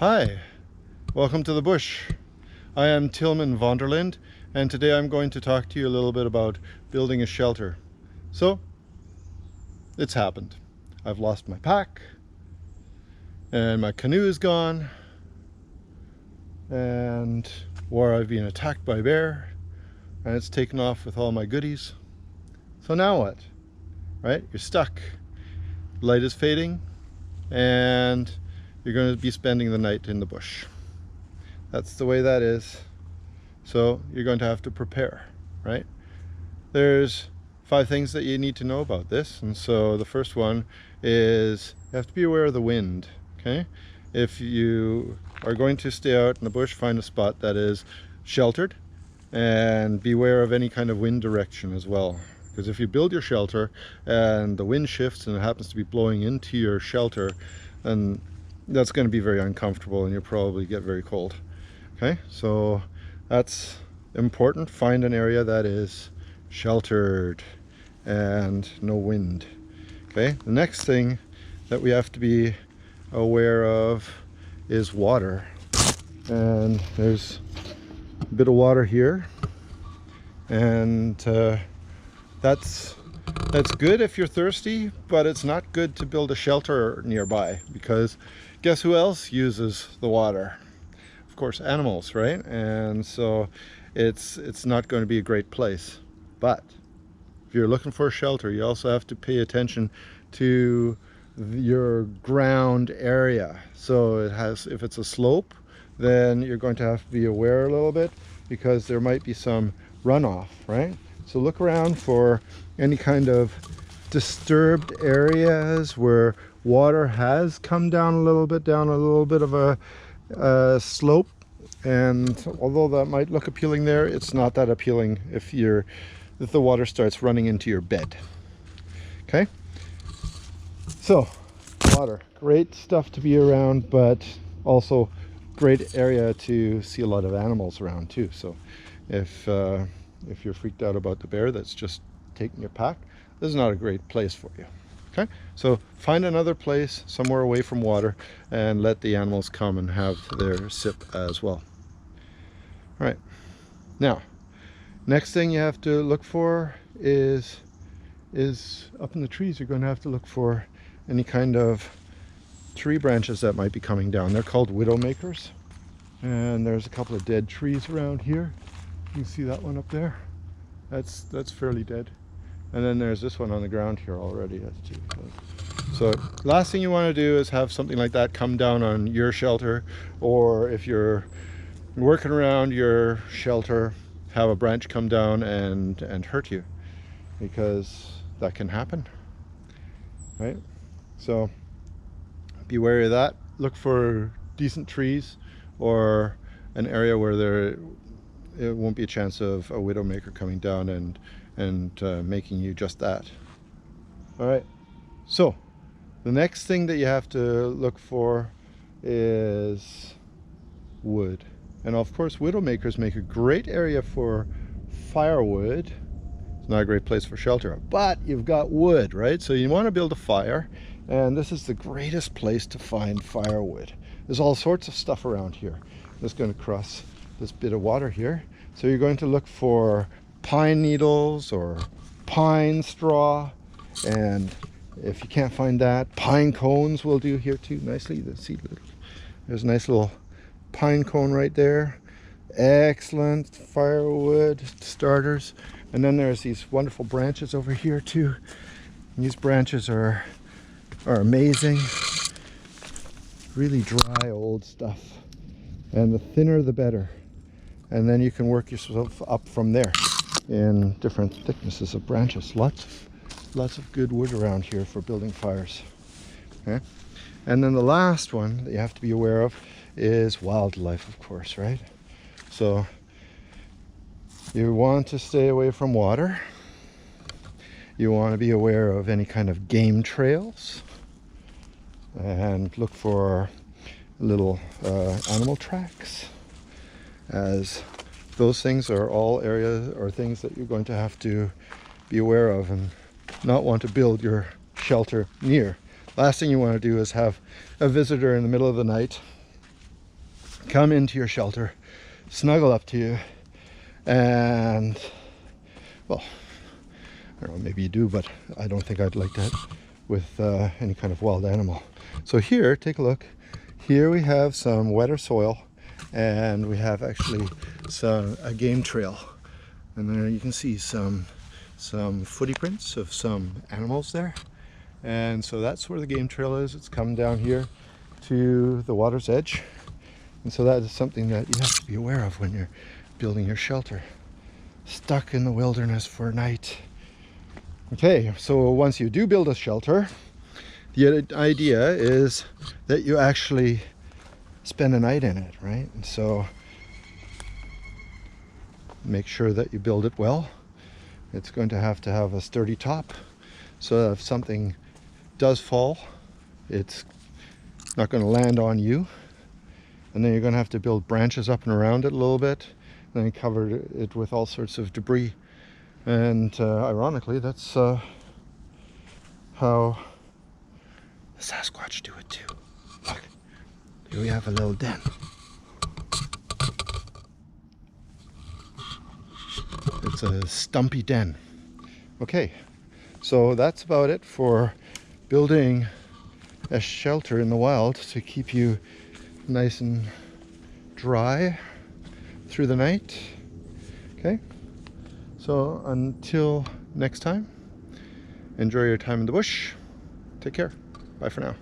Hi, welcome to the bush. I am Tilman Vonderland, and today I'm going to talk to you a little bit about building a shelter. So, it's happened. I've lost my pack, and my canoe is gone, or I've been attacked by a bear, and it's taken off with all my goodies. So now what? Right? You're stuck. Light is fading, and you're going to be spending the night in the bush. That's the way that is. So you're going to have to prepare, right? There's 5 things that you need to know about this. And so the first one is you have to be aware of the wind, okay? If you are going to stay out in the bush, find a spot that is sheltered and beware of any kind of wind direction as well. Because if you build your shelter and the wind shifts and it happens to be blowing into your shelter, then that's going to be very uncomfortable and you'll probably get very cold. Okay, so that's important. Find an area that is sheltered and no wind. Okay, the next thing that we have to be aware of is water. And there's a bit of water here, and that's good if you're thirsty, but it's not good to build a shelter nearby, because guess who else uses the water? Of course, animals, right? And so it's not going to be a great place. But if you're looking for a shelter, you also have to pay attention to your ground area. So if it's a slope, then you're going to have to be aware a little bit, because there might be some runoff, right? So look around for any kind of disturbed areas where water has come down a little bit of a slope, and although that might look appealing there, it's not that appealing if the water starts running into your bed. Okay, so water, great stuff to be around, but also great area to see a lot of animals around too. So if you're freaked out about the bear that's just taking your pack, this is not a great place for you. Okay, so find another place somewhere away from water and let the animals come and have their sip as well. All right, now next thing you have to look for is up in the trees. You're going to have to look for any kind of tree branches that might be coming down. They're called widowmakers, and there's a couple of dead trees around here. You can see that one up there. That's fairly dead. And then there's this one on the ground here already. So last thing you want to do is have something like that come down on your shelter, or if you're working around your shelter, have a branch come down and hurt you, because that can happen, right? So be wary of that. Look for decent trees or an area where it won't be a chance of a widowmaker coming down and making you just that. All right, so the next thing that you have to look for is wood. And of course, widowmakers make a great area for firewood. It's not a great place for shelter, but you've got wood, right? So you want to build a fire, and this is the greatest place to find firewood. There's all sorts of stuff around here. I'm just going to cross this bit of water here. So you're going to look for pine needles or pine straw, and if you can't find that, pine cones will do here too nicely. There's a nice little pine cone right there. Excellent firewood starters. And then there's these wonderful branches over here too. And these branches are amazing. Really dry old stuff, and the thinner the better. And then you can work yourself up from there in different thicknesses of branches. Lots of good wood around here for building fires. Okay, and then the last one that you have to be aware of is wildlife, of course, right? So you want to stay away from water. You want to be aware of any kind of game trails, and look for little animal tracks, as those things are all areas or things that you're going to have to be aware of and not want to build your shelter near. Last thing you want to do is have a visitor in the middle of the night come into your shelter, snuggle up to you, and, well, I don't know, maybe you do, but I don't think I'd like that with any kind of wild animal. So here, take a look. Here we have some wetter soil, and we have actually a game trail. And there you can see some footy prints of some animals there. And so that's where the game trail is. It's come down here to the water's edge. And so that is something that you have to be aware of when you're building your shelter. Stuck in the wilderness for a night. Okay, so once you do build a shelter, the idea is that you actually spend a night in it, right? And so make sure that you build it well. It's going to have a sturdy top, so that if something does fall, it's not going to land on you. And then you're going to have to build branches up and around it a little bit, and then cover it with all sorts of debris. And ironically, that's how the Sasquatch do it too. Look, here we have a little den. It's a stumpy den. Okay, so that's about it for building a shelter in the wild to keep you nice and dry through the night. Okay, so until next time, enjoy your time in the bush. Take care. Bye for now.